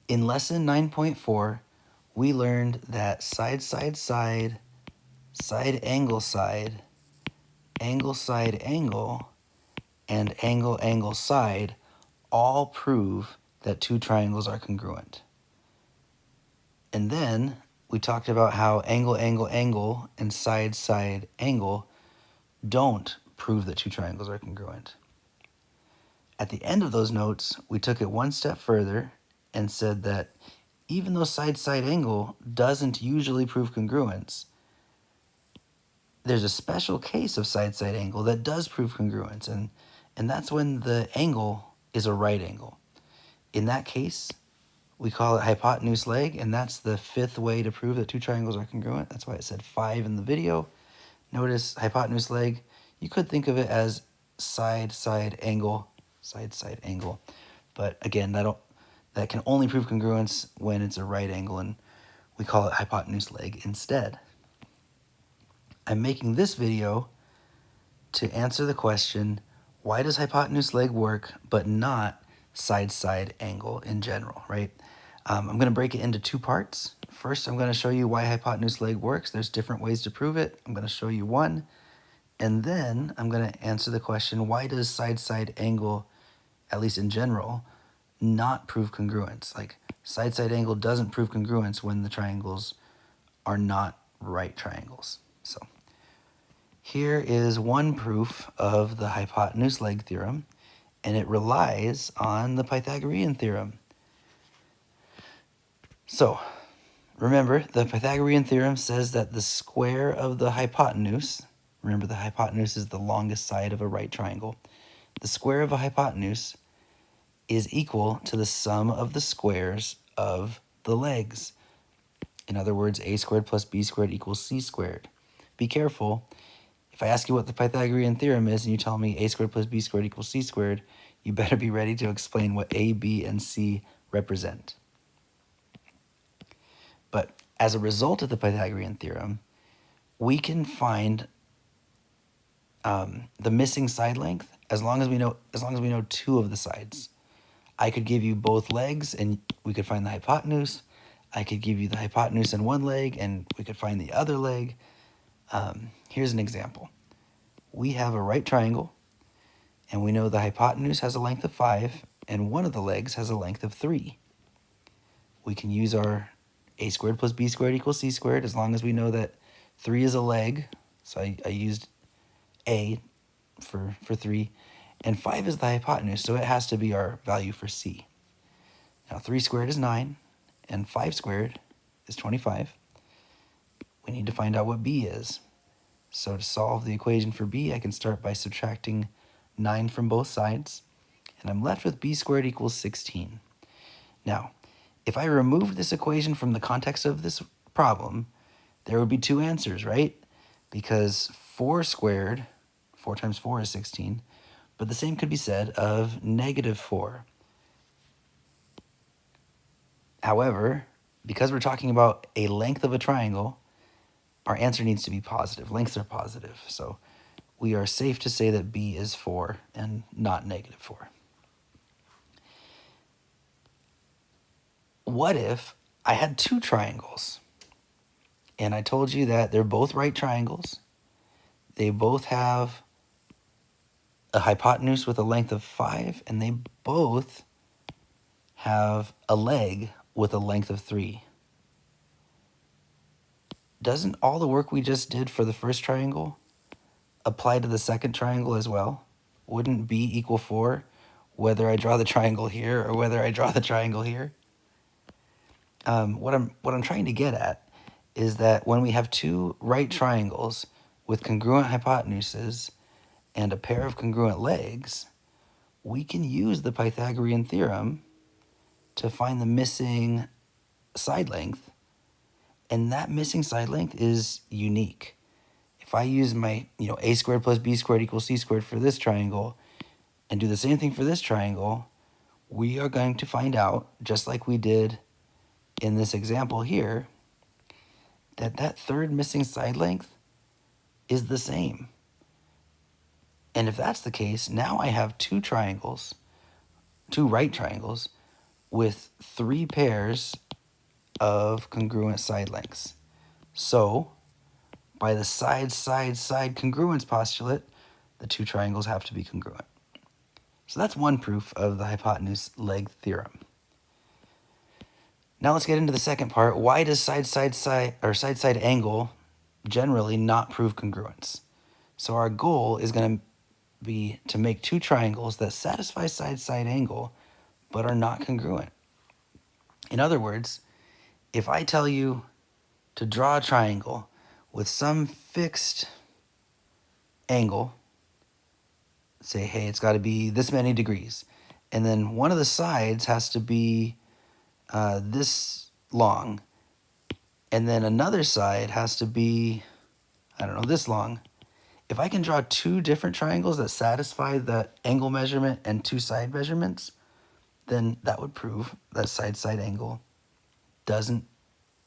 In lesson 9.4, we learned that side, side, side, side, angle, angle, side, angle, and angle, angle, side all prove that two triangles are congruent. And then we talked about how angle, angle, angle, and side, side, angle don't prove that two triangles are congruent. At the end of those notes, we took it one step further and said that even though side-side angle doesn't usually prove congruence, there's a special case of side-side angle that does prove congruence, and that's when the angle is a right angle. In that case, we call it hypotenuse-leg, and that's the fifth way to prove that two triangles are congruent. That's why it said 5 in the video. Notice hypotenuse-leg, you could think of it as side-side angle, side-side angle. But again, that can only prove congruence when it's a right angle, and we call it hypotenuse-leg instead. I'm making this video to answer the question, why does hypotenuse-leg work but not side-side angle in general, right? I'm going to break it into two parts. First, I'm going to show you why hypotenuse-leg works. There's different ways to prove it. I'm going to show you one. And then I'm going to answer the question, why does side-side angle, at least in general, not prove congruence? Like, side-side angle doesn't prove congruence when the triangles are not right triangles. So here is one proof of the hypotenuse-leg theorem, and it relies on the Pythagorean theorem. So remember, the Pythagorean theorem says that the square of the hypotenuse, remember the hypotenuse is the longest side of a right triangle, the square of a hypotenuse is equal to the sum of the squares of the legs. In other words, a squared plus b squared equals c squared. Be careful. If I ask you what the Pythagorean theorem is and you tell me a squared plus b squared equals c squared, you better be ready to explain what a, b, and c represent. But as a result of the Pythagorean theorem, we can find the missing side length as long as we know two of the sides. I could give you both legs and we could find the hypotenuse. I could give you the hypotenuse and one leg and we could find the other leg. Here's an example. We have a right triangle and we know the hypotenuse has a length of 5 and one of the legs has a length of 3. We can use our a squared plus b squared equals c squared as long as we know that 3 is a leg. So I used a for 3. And 5 is the hypotenuse, so it has to be our value for c. Now 3 squared is 9, and 5 squared is 25. We need to find out what b is. So to solve the equation for b, I can start by subtracting 9 from both sides, and I'm left with b squared equals 16. Now, if I removed this equation from the context of this problem, there would be two answers, right? Because 4 squared, 4 times 4 is 16, but the same could be said of negative 4. However, because we're talking about a length of a triangle, our answer needs to be positive. Lengths are positive, so we are safe to say that b is 4 and not negative 4. What if I had two triangles and I told you that they're both right triangles, they both have a hypotenuse with a length of 5, and they both have a leg with a length of 3. Doesn't all the work we just did for the first triangle apply to the second triangle as well? Wouldn't b equal 4 whether I draw the triangle here or whether I draw the triangle here? What I'm trying to get at is that when we have two right triangles with congruent hypotenuses and a pair of congruent legs, we can use the Pythagorean theorem to find the missing side length, and that missing side length is unique. If I use my a squared plus b squared equals c squared for this triangle and do the same thing for this triangle, we are going to find out, just like we did in this example here, that third missing side length is the same. And if that's the case, now I have two triangles, two right triangles, with 3 pairs of congruent side lengths. So, by the side congruence postulate, the 2 triangles have to be congruent. So that's one proof of the hypotenuse-leg theorem. Now let's get into the second part. Why does side angle generally not prove congruence? So our goal is going to be to make 2 triangles that satisfy side angle but are not congruent. In other words, if I tell you to draw a triangle with some fixed angle, say, hey, it's got to be this many degrees, and then one of the sides has to be this long, and then another side has to be, I don't know, this long. If I can draw 2 different triangles that satisfy the angle measurement and 2 side measurements, then that would prove that side angle doesn't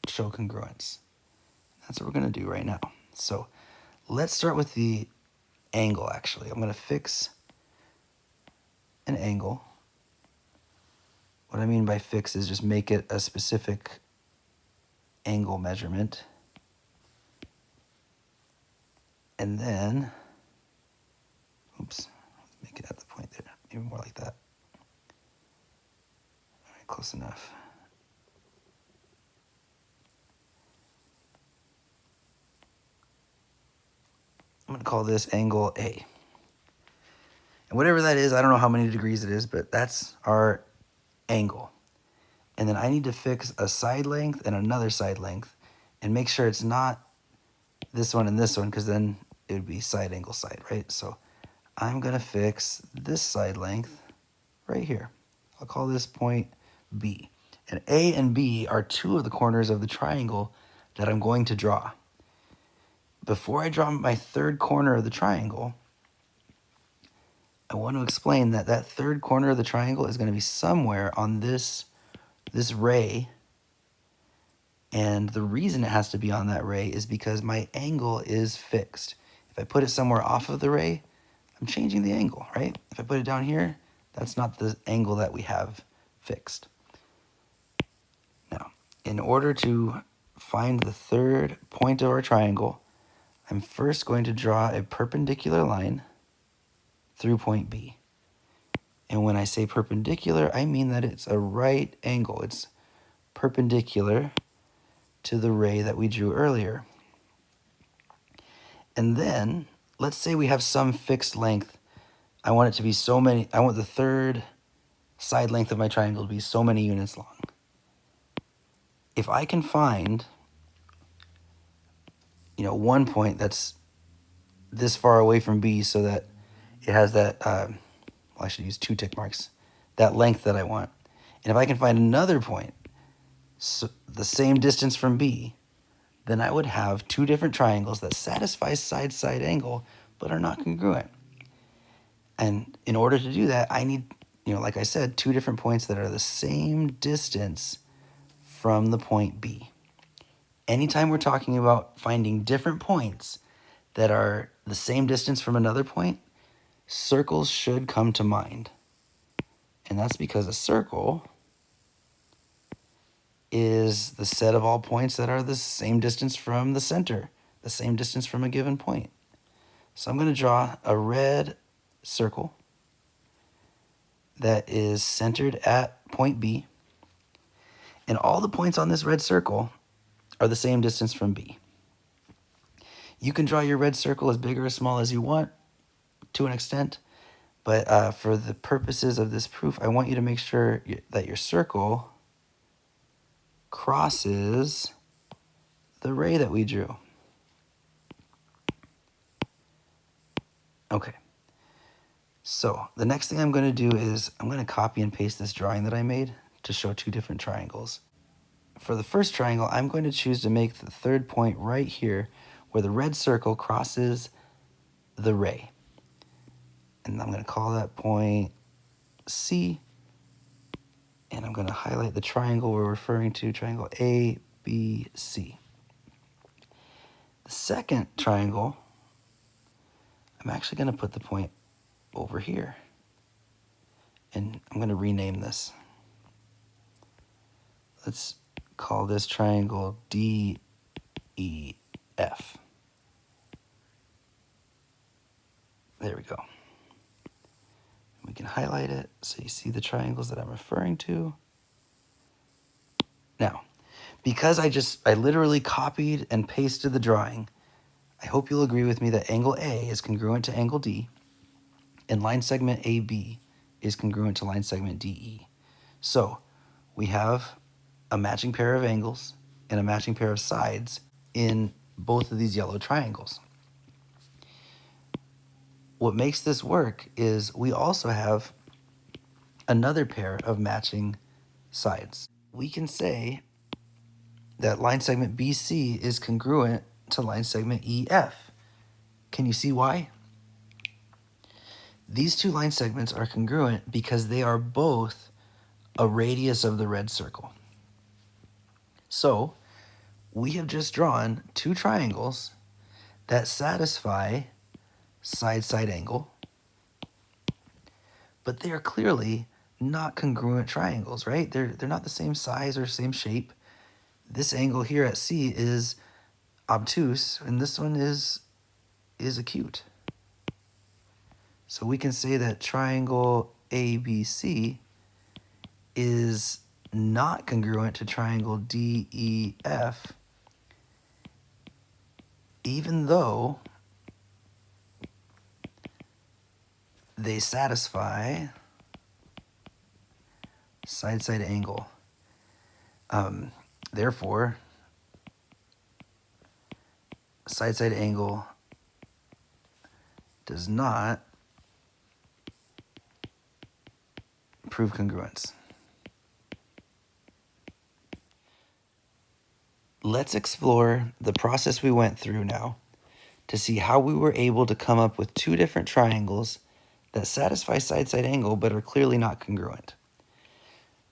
show congruence. That's what we're going to do right now. So let's start with the angle, actually. I'm going to fix an angle. What I mean by fix is just make it a specific angle measurement. And then, oops, make it at the point there. Maybe more like that. All right, close enough. I'm going to call this angle A. And whatever that is, I don't know how many degrees it is, but that's our angle. And then I need to fix a side length and another side length and make sure it's not this one and this one, because then it would be side angle side, right? So I'm going to fix this side length right here. I'll call this point B. And A and B are 2 of the corners of the triangle that I'm going to draw. Before I draw my 3rd corner of the triangle, I want to explain that that 3rd corner of the triangle is going to be somewhere on this ray. And the reason it has to be on that ray is because my angle is fixed. If I put it somewhere off of the ray, I'm changing the angle, right? If I put it down here, that's not the angle that we have fixed. Now, in order to find the 3rd point of our triangle, I'm first going to draw a perpendicular line through point B. And when I say perpendicular, I mean that it's a right angle. It's perpendicular to the ray that we drew earlier. And then, let's say we have some fixed length. I want it to be so many, I want the 3rd side length of my triangle to be so many units long. If I can find, one point that's this far away from B so that it has that, well, I should use 2 tick marks, that length that I want. And if I can find another point, so the same distance from B, then I would have 2 different triangles that satisfy side angle but are not congruent. And in order to do that, I need, like I said, 2 different points that are the same distance from the point B. Anytime we're talking about finding different points that are the same distance from another point, circles should come to mind. And that's because a circle is the set of all points that are the same distance from the center, the same distance from a given point. So I'm going to draw a red circle that is centered at point B. And all the points on this red circle are the same distance from B. You can draw your red circle as big or as small as you want to an extent, but for the purposes of this proof, I want you to make sure that your circle crosses the ray that we drew. Okay. So the next thing I'm going to do is I'm going to copy and paste this drawing that I made to show 2 different triangles. For the first triangle, I'm going to choose to make the 3rd point right here where the red circle crosses the ray. And I'm going to call that point C. And I'm going to highlight the triangle we're referring to, triangle ABC. The second triangle, I'm actually going to put the point over here. And I'm going to rename this. let's call this triangle DEF. There we go. We can highlight it so you see the triangles that I'm referring to. Now, because I literally copied and pasted the drawing, I hope you'll agree with me that angle A is congruent to angle D, and line segment AB is congruent to line segment DE. So we have a matching pair of angles and a matching pair of sides in both of these yellow triangles. What makes this work is we also have another pair of matching sides. We can say that line segment BC is congruent to line segment EF. Can you see why? These two line segments are congruent because they are both a radius of the red circle. So we have just drawn two triangles that satisfy side-side angle, but they are clearly not congruent triangles, right? They're not the same size or same shape. This angle here at C is obtuse, and this one is acute. So we can say that triangle ABC is not congruent to triangle DEF, even though they satisfy side-side angle. Therefore, side-side angle does not prove congruence. Let's explore the process we went through now to see how we were able to come up with two different triangles that satisfy side-side angle but are clearly not congruent.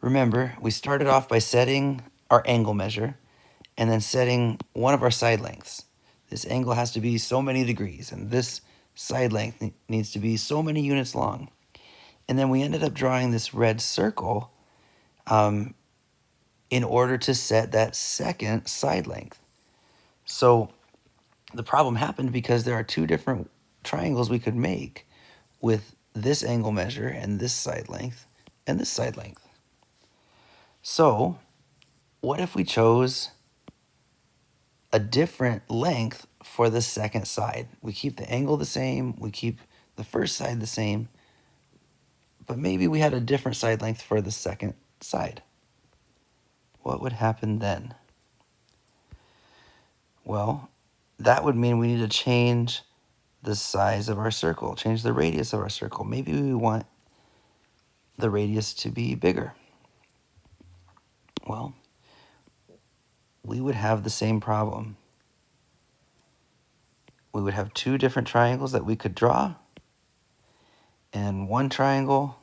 Remember, we started off by setting our angle measure and then setting one of our side lengths. This angle has to be so many degrees, and this side length needs to be so many units long. And then we ended up drawing this red circle in order to set that second side length. So the problem happened because there are two different triangles we could make with this angle measure and this side length and this side length. So what if we chose a different length for the second side? We keep the angle the same, we keep the first side the same, but maybe we had a different side length for the second side. What would happen then? Well, that would mean we need to change the size of our circle, change the radius of our circle. Maybe we want the radius to be bigger. Well, we would have the same problem. We would have two different triangles that we could draw, and one triangle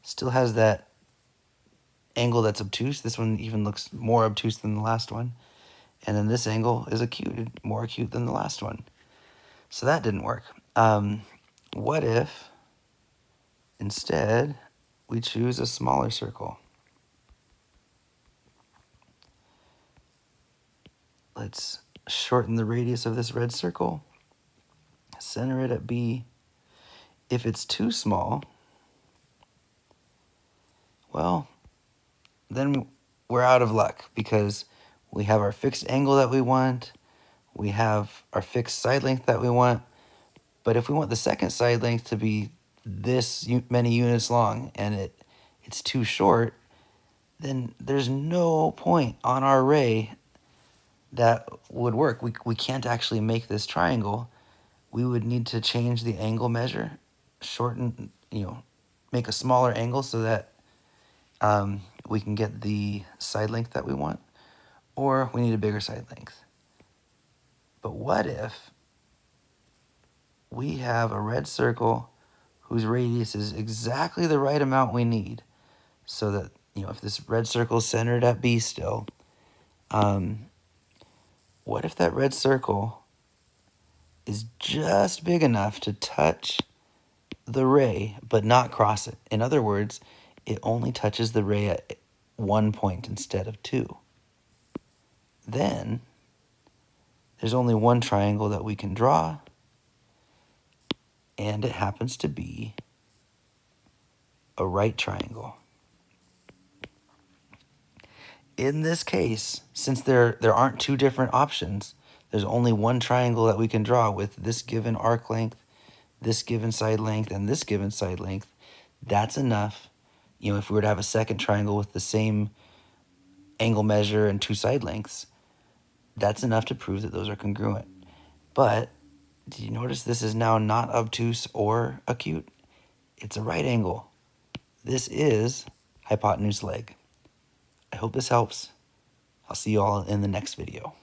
still has that angle that's obtuse. This one even looks more obtuse than the last one. And then this angle is acute, more acute than the last one. So that didn't work. What if instead we choose a smaller circle? Let's shorten the radius of this red circle, center it at B. If it's too small, well, then we're out of luck because we have our fixed angle that we want, we have our fixed side length that we want, but if we want the second side length to be this many units long and it's too short, then there's no point on our ray that would work. We can't actually make this triangle. We would need to change the angle measure, shorten, make a smaller angle so that we can get the side length that we want, or we need a bigger side length. But what if we have a red circle whose radius is exactly the right amount we need, so that, if this red circle is centered at B still, what if that red circle is just big enough to touch the ray but not cross it? In other words, it only touches the ray 1 point instead of 2. Then there's only one triangle that we can draw, and it happens to be a right triangle. In this case, since there aren't two different options, there's only one triangle that we can draw with this given arc length, this given side length, and this given side length. That's enough. If we were to have a second triangle with the same angle measure and two side lengths, that's enough to prove that those are congruent. But did you notice this is now not obtuse or acute? It's a right angle. This is hypotenuse leg. I hope this helps. I'll see you all in the next video.